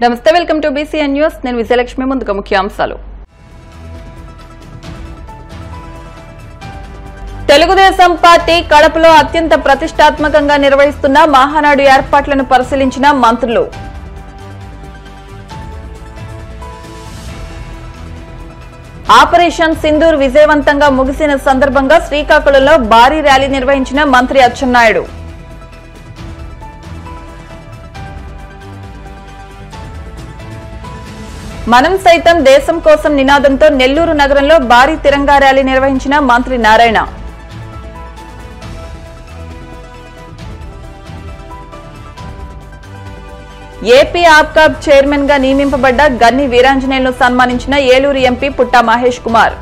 నమస్తే, welcome to BCN news. నేను విజయలక్ష్మి. ముందుగా ముఖ్యాంశాలు. తెలుగుదేశం పార్టీ కడపలో అత్యంత ప్రతిష్టాత్మకంగా నిర్వహిస్తున్న మహానాడు ఏర్పాట్లను పరిశీలించిన మంత్రులు. ఆపరేషన్ సింధూర్ విజయవంతంగా ముగిసిన సందర్భంగా శ్రీకాకుళంలో భారీ ర్యాలీ నిర్వహించిన మంత్రి అచ్చెన్నాయుడు. మనం సైతం దేశం కోసం నినాదంతో నెల్లూరు నగరంలో భారీ తిరంగా ర్యాలీ నిర్వహించిన మంత్రి నారాయణ. ఏపీ ఆప్కాబ్ చైర్మన్ గా నియమింపబడ్డ గన్ని వీరాంజనేయులను సన్మానించిన ఏలూరు ఎంపీ పుట్టా మహేష్ కుమార్.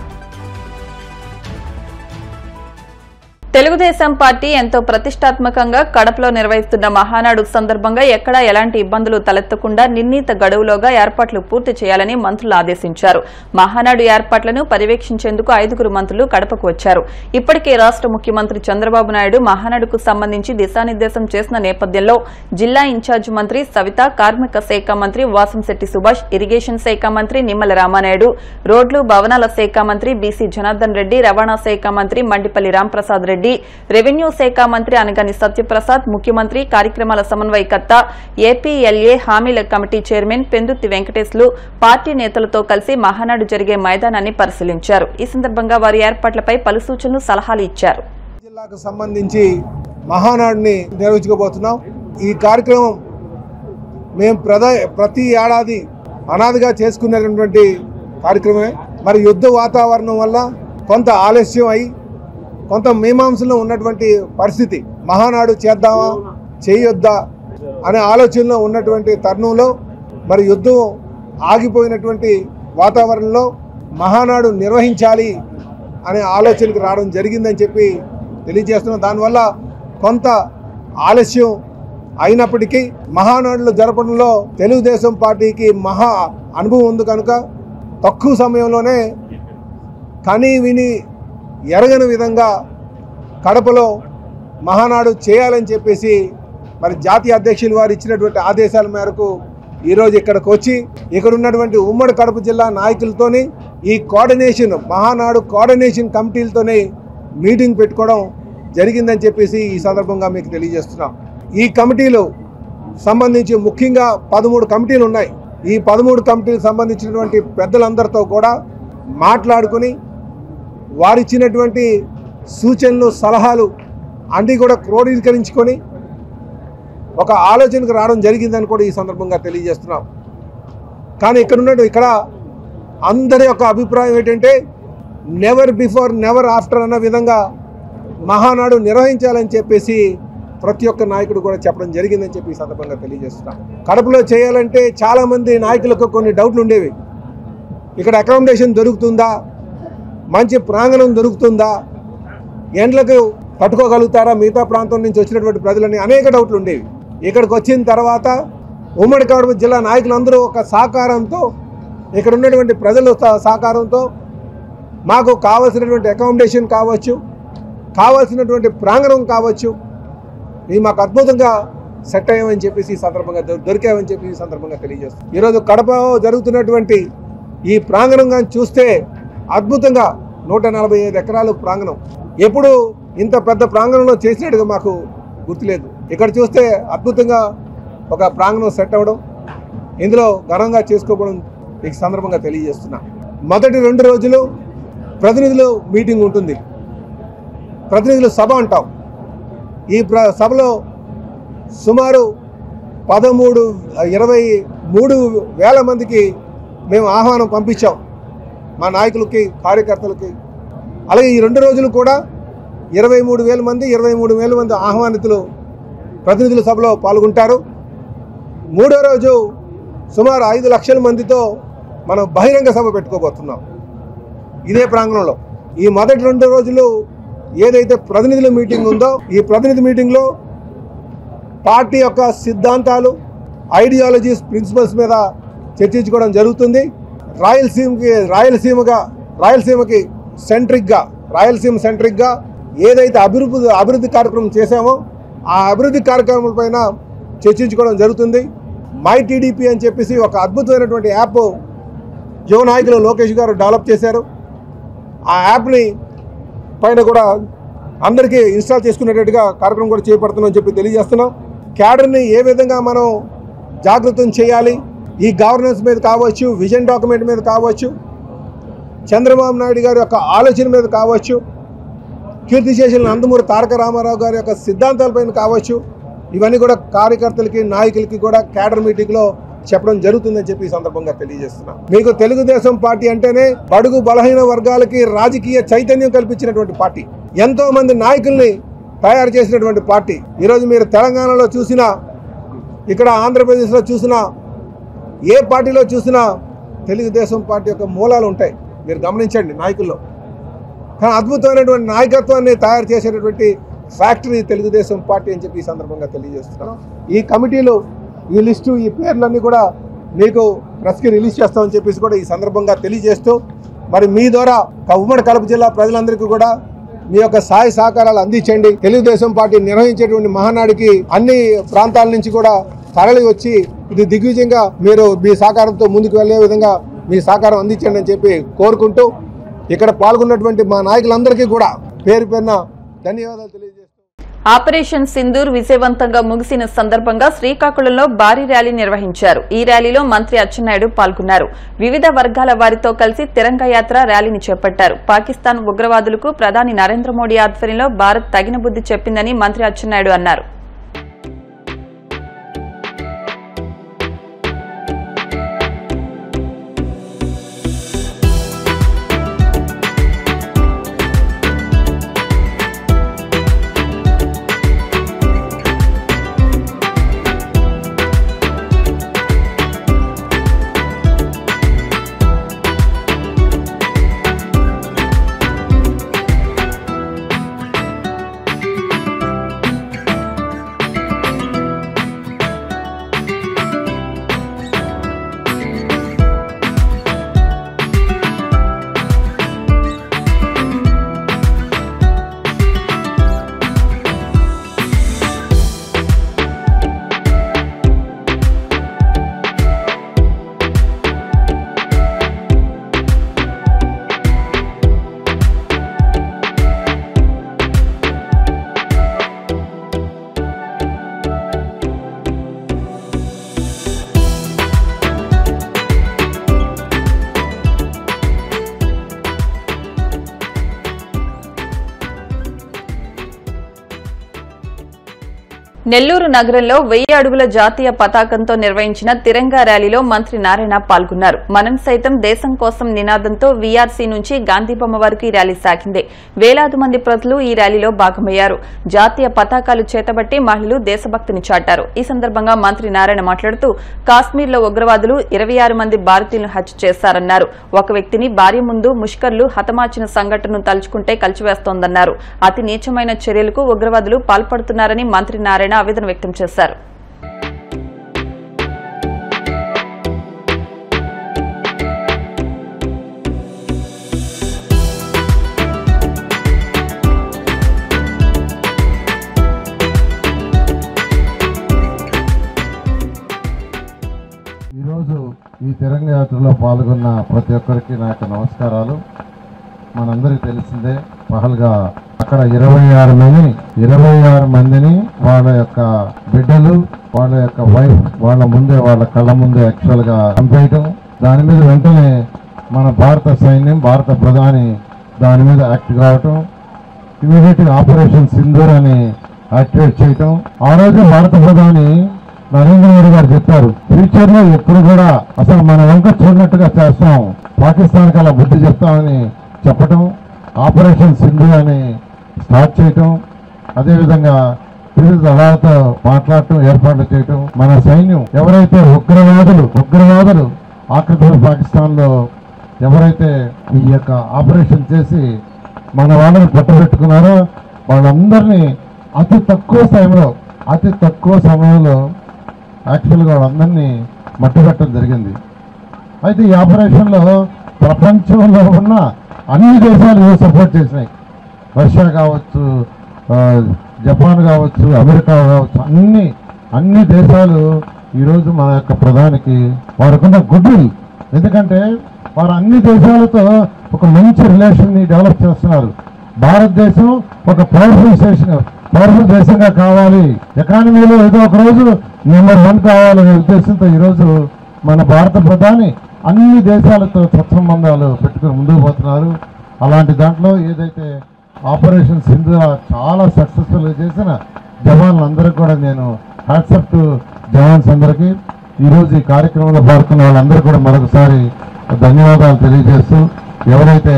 తెలుగుదేశం పార్టీ ఎంతో ప్రతిష్టాత్మకంగా కడపలో నిర్వహిస్తున్న మహానాడు సందర్భంగా ఎక్కడా ఎలాంటి ఇబ్బందులు తలెత్తకుండా నిర్ణీత గడువులోగా ఏర్పాట్లు పూర్తి చేయాలని మంత్రులు ఆదేశించారు. మహానాడు ఏర్పాట్లను పర్యవేక్షించేందుకు 5 మంత్రులు కడపకు వచ్చారు. ఇప్పటికే రాష్ట్ర ముఖ్యమంత్రి చంద్రబాబు నాయుడు మహానాడుకు సంబంధించి దిశానిర్దేశం చేసిన నేపథ్యంలో జిల్లా ఇన్ఛార్జ్ మంత్రి సవిత, కార్మిక శాఖ మంత్రి వాసంశెట్టి సుభాష్, ఇరిగేషన్ శాఖ మంత్రి నిమ్మల రామానాయుడు, రోడ్లు భవనాల శాఖ మంత్రి బీసీ జనార్దన్ రెడ్డి, రవాణా శాఖ మంత్రి మండిపల్లి రాంప్రసాద్ రెడ్డి, రెవెన్యూ శాఖ మంత్రి అనగాని సత్యప్రసాద్, ముఖ్యమంత్రి కార్యక్రమాల సమన్వయకర్త, ఏపీఎల్ఏ హామీల కమిటీ చైర్మన్ పెందుర్తి వెంకటేశ్లు పార్టీ నేతలతో కలిసి మహానాడు జరిగే మైదానాన్ని పరిశీలించారు. ఈ సందర్భంగా వారి ఏర్పాట్లపై పలు సూచనలు, సలహాలు ఇచ్చారు. జిల్లాకు సంబంధించి మహానాడుని నిర్వహించుకోబోతున్నాం. ఈ కార్యక్రమం మేము ప్రతి ఏడాది అనాదిగా చేసుకునేటువంటి కార్యక్రమమే. మరి యుద్ధ వాతావరణం వల్ల కొంత ఆలస్యం అయి కొంత మీమాంసలో ఉన్నటువంటి పరిస్థితి, మహానాడు చేద్దామా చేయొద్దా అనే ఆలోచనలో ఉన్నటువంటి తరుణంలో మరి యుద్ధం ఆగిపోయినటువంటి వాతావరణంలో మహానాడు నిర్వహించాలి అనే ఆలోచనకు రావడం జరిగిందని చెప్పి తెలియజేస్తున్నాం. దానివల్ల కొంత ఆలస్యం అయినప్పటికీ మహానాడులు జరపడంలో తెలుగుదేశం పార్టీకి మహా అనుభవం ఉంది కనుక తక్కువ సమయంలోనే కని విని ఎరగని విధంగా కడపలో మహానాడు చేయాలని చెప్పేసి మరి జాతీయ అధ్యక్షులు వారు ఇచ్చినటువంటి ఆదేశాల మేరకు ఈరోజు ఇక్కడికి వచ్చి ఇక్కడ ఉన్నటువంటి ఉమ్మడి కడప జిల్లా నాయకులతోని ఈ కోఆర్డినేషన్ మహానాడు కోఆర్డినేషన్ కమిటీలతోని మీటింగ్ పెట్టుకోవడం జరిగిందని చెప్పేసి ఈ సందర్భంగా మీకు తెలియజేస్తున్నాం. ఈ కమిటీలు సంబంధించి ముఖ్యంగా 13 కమిటీలు ఉన్నాయి. ఈ 13 కమిటీలకు సంబంధించినటువంటి పెద్దలందరితో కూడా మాట్లాడుకుని వారిచ్చినటువంటి సూచనలు, సలహాలు అన్నీ కూడా క్రోడీకరించుకొని ఒక ఆలోచనకు రావడం జరిగిందని కూడా ఈ సందర్భంగా తెలియజేస్తున్నాం. కానీ ఇక్కడ అందరి యొక్క అభిప్రాయం ఏంటంటే నెవర్ బిఫోర్ నెవర్ ఆఫ్టర్ అన్న విధంగా మహానాడు నిర్వహించాలని చెప్పేసి ప్రతి ఒక్క నాయకుడు కూడా చెప్పడం జరిగిందని చెప్పి ఈ సందర్భంగా తెలియజేస్తున్నాం. కడపలో చేయాలంటే చాలామంది నాయకులకు కొన్ని డౌట్లు ఉండేవి. ఇక్కడ అకామిడేషన్ దొరుకుతుందా, మంచి ప్రాంగణం దొరుకుతుందా, ఎండ్లకు పట్టుకోగలుగుతారా మిగతా ప్రాంతం నుంచి వచ్చినటువంటి ప్రజలని అనేక డౌట్లు ఉండేవి. ఇక్కడికి వచ్చిన తర్వాత ఉమ్మడి కడప జిల్లా నాయకులందరూ ఒక సహకారంతో, ఇక్కడ ఉన్నటువంటి ప్రజల సహకారంతో మాకు కావాల్సినటువంటి అకామిడేషన్ కావచ్చు, కావాల్సినటువంటి ప్రాంగణం కావచ్చు, ఇవి మాకు అద్భుతంగా సెట్ అయ్యామని చెప్పేసి ఈ సందర్భంగా దొరికామని చెప్పి ఈ సందర్భంగా తెలియజేస్తాం. ఈరోజు కడపలో జరుగుతున్నటువంటి ఈ ప్రాంగణం కానీ చూస్తే అద్భుతంగా 145 ఎకరాలు ప్రాంగణం. ఎప్పుడు ఇంత పెద్ద ప్రాంగణంలో చేసినట్టుగా మాకు గుర్తులేదు. ఇక్కడ చూస్తే అద్భుతంగా ఒక ప్రాంగణం సెట్ అవ్వడం, ఇందులో ఘనంగా చేసుకోవడం ఈ సందర్భంగా తెలియజేస్తున్నా. మొదటి 2 రోజులు ప్రతినిధులు మీటింగ్ ఉంటుంది, ప్రతినిధులు సభ అంటాం. ఈ సభలో సుమారు 23 వేల మందికి మేము ఆహ్వానం పంపించాం, మా నాయకులకి, కార్యకర్తలకి. అలాగే ఈ 2 రోజులు కూడా 23,000 మంది ఆహ్వానితులు ప్రతినిధుల సభలో పాల్గొంటారు. 3వ రోజు సుమారు 5 లక్షల మందితో మనం బహిరంగ సభ పెట్టుకోబోతున్నాం ఇదే ప్రాంగణంలో. ఈ మొదటి 2 రోజులు ఏదైతే ప్రతినిధుల మీటింగ్ ఉందో, ఈ ప్రతినిధి మీటింగ్లో పార్టీ యొక్క సిద్ధాంతాలు, ఐడియాలజీస్, ప్రిన్సిపల్స్ మీద చర్చించుకోవడం జరుగుతుంది. రాయలసీమకి రాయలసీమ సెంట్రిక్గా ఏదైతే అభివృద్ధి కార్యక్రమం చేశామో ఆ అభివృద్ధి కార్యక్రమాలపైన చర్చించుకోవడం జరుగుతుంది. మై టీడీపీ అని చెప్పేసి ఒక అద్భుతమైనటువంటి యాప్ యువ నాయకులు లోకేష్ గారు డెవలప్ చేశారు. ఆ యాప్ని పైన కూడా అందరికీ ఇన్స్టాల్ చేసుకునేటట్టుగా కార్యక్రమం కూడా చేపడుతున్నామని చెప్పి తెలియజేస్తున్నాం. క్యాడర్ని ఏ విధంగా మనం జాగృతం చేయాలి, ఈ గవర్నెన్స్ మీద కావచ్చు, విజన్ డాక్యుమెంట్ మీద కావచ్చు, చంద్రబాబు నాయుడు గారి యొక్క ఆలోచన మీద కావచ్చు, కీర్తిశేషులు నందమూరి తారక రామారావు గారి యొక్క సిద్ధాంతాలపైన కావచ్చు, ఇవన్నీ కూడా కార్యకర్తలకి నాయకులకి కూడా క్యాడర్ మీటింగ్లో చెప్పడం జరుగుతుందని చెప్పి ఈ సందర్భంగా తెలియజేస్తున్నాం. మీకు తెలుగుదేశం పార్టీ అంటేనే బడుగు బలహీన వర్గాలకి రాజకీయ చైతన్యం కల్పించినటువంటి పార్టీ, ఎంతో మంది నాయకుల్ని తయారు చేసినటువంటి పార్టీ. ఈరోజు మీరు తెలంగాణలో చూసినా, ఇక్కడ ఆంధ్రప్రదేశ్లో చూసినా, ఏ పార్టీలో చూసినా తెలుగుదేశం పార్టీ యొక్క మూలాలు ఉంటాయి. మీరు గమనించండి నాయకుల్లో. కానీ అద్భుతమైనటువంటి నాయకత్వాన్ని తయారు చేసేటటువంటి ఫ్యాక్టరీ తెలుగుదేశం పార్టీ అని చెప్పి ఈ సందర్భంగా తెలియజేస్తున్నాం. ఈ కమిటీలు, ఈ లిస్టు, ఈ పేర్లన్నీ కూడా మీకు ప్రెస్కి రిలీజ్ చేస్తామని చెప్పేసి కూడా ఈ సందర్భంగా తెలియజేస్తూ, మరి మీ ద్వారా ఉమ్మడి కడప జిల్లా ప్రజలందరికీ కూడా మీ యొక్క సహాయ సహకారాలు అందించండి. తెలుగుదేశం పార్టీ నిర్వహించేటువంటి మహానాడికి అన్ని ప్రాంతాల నుంచి కూడా తరలి వచ్చి ఇది దిగ్విజయంగా మీరు మీ సహకారంతో ముందుకు వెళ్లే విధంగా మీ సహకారం అందించండి అని చెప్పి కోరుకుంటూ, ఇక్కడ పాల్గొన్నటువంటి మా నాయకులందరికీ కూడా పేరు పేరున ధన్యవాదాలు తెలియజేస్తాను. ఆపరేషన్ సింధూర్ విజయవంతంగా ముగిసిన సందర్భంగా శ్రీకాకుళంలో భారీ ర్యాలీ నిర్వహించారు. ఈ ర్యాలీలో మంత్రి అచ్చెన్నాయుడు పాల్గొన్నారు. వివిధ వర్గాల వారితో కలిసి తిరంగ యాత్ర ర్యాలీని చేపట్టారు. పాకిస్తాన్ ఉగ్రవాదులకు ప్రధాని నరేంద్ర మోడీ ఆధ్వర్యంలో భారత్ తగిన బుద్ధి చెప్పిందని మంత్రి అచ్చెన్నాయుడు అన్నారు. నెల్లూరు నగరంలో 1000 అడుగుల జాతీయ పతాకంతో నిర్వహించిన తిరంగా ర్యాలీలో మంత్రి నారాయణ పాల్గొన్నారు. మనం సైతం దేశం కోసం నినాదంతో వీఆర్సీ నుంచి గాంధీబొమ్మ వరకు ఈ ర్యాలీ సాగింది. వేలాది మంది ప్రజలు ఈ ర్యాలీలో భాగమయ్యారు. జాతీయ పతాకాలు చేతబట్టి మహిళలు దేశభక్తిని చాటారు. ఈ సందర్భంగా మంత్రి నారాయణ మాట్లాడుతూ, కాశ్మీర్లో ఉగ్రవాదులు 26 మంది భారతీయులను హత్య చేశారన్నారు. ఒక వ్యక్తిని భార్య ముందు ముష్కర్లు హతమార్చిన సంఘటనను తలుచుకుంటే కలిచివేస్తోందన్నారు. అతి నీచమైన చర్యలకు ఉగ్రవాదులు పాల్పడుతున్నారని మంత్రి నారాయణ ఆవేదన వ్యక్తం చేశారు. ఈరోజు ఈ తిరంగ యాత్రలో పాల్గొన్న ప్రతి ఒక్కరికి నా యొక్క నమస్కారాలు. మనందరికీ తెలిసిందే, పహల్గా అక్కడ 26 మందిని వాళ్ళ యొక్క బిడ్డలు, వాళ్ళ యొక్క వైఫ్ వాళ్ళ ముందే, వాళ్ళ కళ్ళ ముందే యాక్చువల్గా చంపేయటం. దాని మీద వెంటనే మన భారత సైన్యం, భారత ప్రధాని దాని మీద యాక్ట్ కావటం, ఇమీడియట్గా ఆపరేషన్ సింధూర్ అని యాక్టివేట్ చేయటం. ఆ రోజు భారత ప్రధాని నరేంద్ర మోడీ గారు చెప్పారు, ఫ్యూచర్ లో ఎప్పుడు కూడా అసలు మన వంక చూడనట్టుగా చేస్తాం, పాకిస్తాన్కి అలా బుద్ధి చెప్తామని చెప్పటం, ఆపరేషన్ సింధూర్ అని స్టార్ట్ చేయటం, అదేవిధంగా వివిధ దళాలతో మాట్లాడటం, ఏర్పాట్లు చేయటం. మన సైన్యం ఎవరైతే ఉగ్రవాదులు ఆక్రమిత పాకిస్తాన్ లో ఎవరైతే ఈ యొక్క ఆపరేషన్ చేసి మన వాళ్ళని పట్టుబెట్టుకున్నారో వాళ్ళందరినీ అతి తక్కువ సమయంలో యాక్చువల్గా వాళ్ళందరినీ మట్టుబెట్టడం జరిగింది. అయితే ఈ ఆపరేషన్లో ప్రపంచంలో ఉన్న అన్ని దేశాలు సపోర్ట్ చేసినాయి. రష్యా కావచ్చు, జపాన్ కావచ్చు, అమెరికా కావచ్చు, అన్ని దేశాలు ఈరోజు మన యొక్క ప్రధానికి వారికున్న గుడ్ విల్, ఎందుకంటే వారు అన్ని దేశాలతో ఒక మంచి రిలేషన్ని డెవలప్ చేస్తున్నారు. భారతదేశం ఒక పవర్ఫుల్ దేశంగా కావాలి, ఎకానమీలో ఏదో ఒక రోజు నెంబర్ 1 కావాలనే ఉద్దేశంతో ఈరోజు మన భారత ప్రధాని అన్ని దేశాలతో సత్సంబంధాలు పెట్టుకుని ముందుకు పోతున్నారు. అలాంటి దాంట్లో ఏదైతే ఆపరేషన్ సింధు చాలా సక్సెస్ఫుల్గా చేసిన జవాన్లందరికీ కూడా నేను హ్యాట్సప్ టు జవాన్స్ అందరికీ, ఈరోజు ఈ కార్యక్రమంలో పాల్గొన్న వాళ్ళందరూ కూడా మరొకసారి ధన్యవాదాలు తెలియజేస్తూ, ఎవరైతే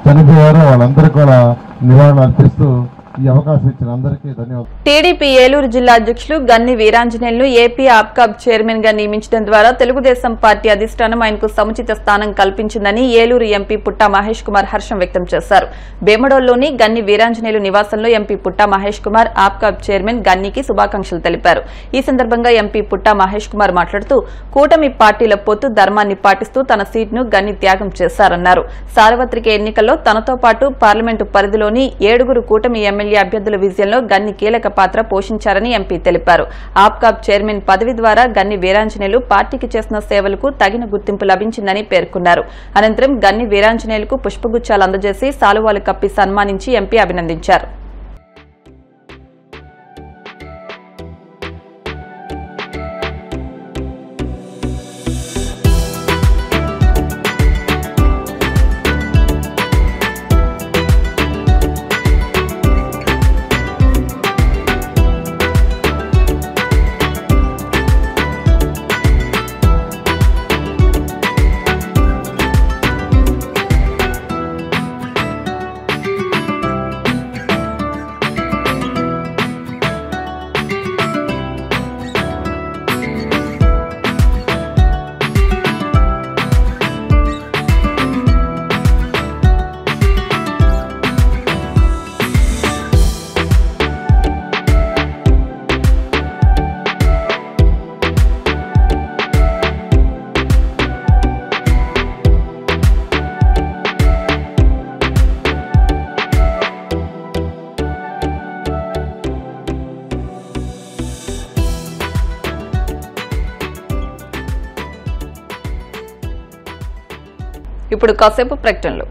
చనిపోయారో వాళ్ళందరికీ కూడా నివాళులు అర్పిస్తూ ఈ అవకాశం ఇచ్చిన అందరికీ ధన్యవాదాలు. టీడీపీ ఏలూరు జిల్లా అధ్యక్షులు గన్ని వీరాంజనేయులను ఏపీ ఆప్కాబ్ చైర్మన్ గా నియమించడం ద్వారా తెలుగుదేశం పార్టీ అధిష్టానం ఆయనకు సముచిత స్థానం కల్పించిందని ఏలూరు ఎంపీ పుట్టా మహేష్ కుమార్ హర్షం వ్యక్తం చేశారు. బేమడోల్లోని గన్ని వీరాంజనేయులు నివాసంలో ఎంపీ పుట్టా మహేష్ కుమార్ ఆప్కాబ్ చైర్మన్ గన్నికి శుభాకాంక్షలు తెలిపారు. ఈ సందర్భంగా ఎంపీ పుట్టా మహేష్ కుమార్ మాట్లాడుతూ కూటమి పార్టీల పొత్తు ధర్మాన్ని పాటిస్తూ తన సీట్ను గన్ని త్యాగం చేశారన్నారు. సార్వత్రిక ఎన్నికల్లో తనతో పాటు పార్లమెంటు పరిధిలోని 7 కూటమి ఎమ్మెల్యే అభ్యర్థుల విజయంలో గన్ని కీలక పాత్ర పోషించారని ఎంపీ తెలిపారు. ఆప్కాబ్ చైర్మన్ పదవి ద్వారా గన్ని వీరాంజనేయులు పార్టీకి చేసిన సేవలకు తగిన గుర్తింపు లభించిందని పేర్కొన్నారు. అనంతరం గన్ని వీరాంజనేయులకు పుష్పగుచ్చాలు అందజేసి సాలువాలు కప్పి సన్మానించి ఎంపీ అభినందించారు. ఇప్పుడు కాసేపు ప్రకటనలు.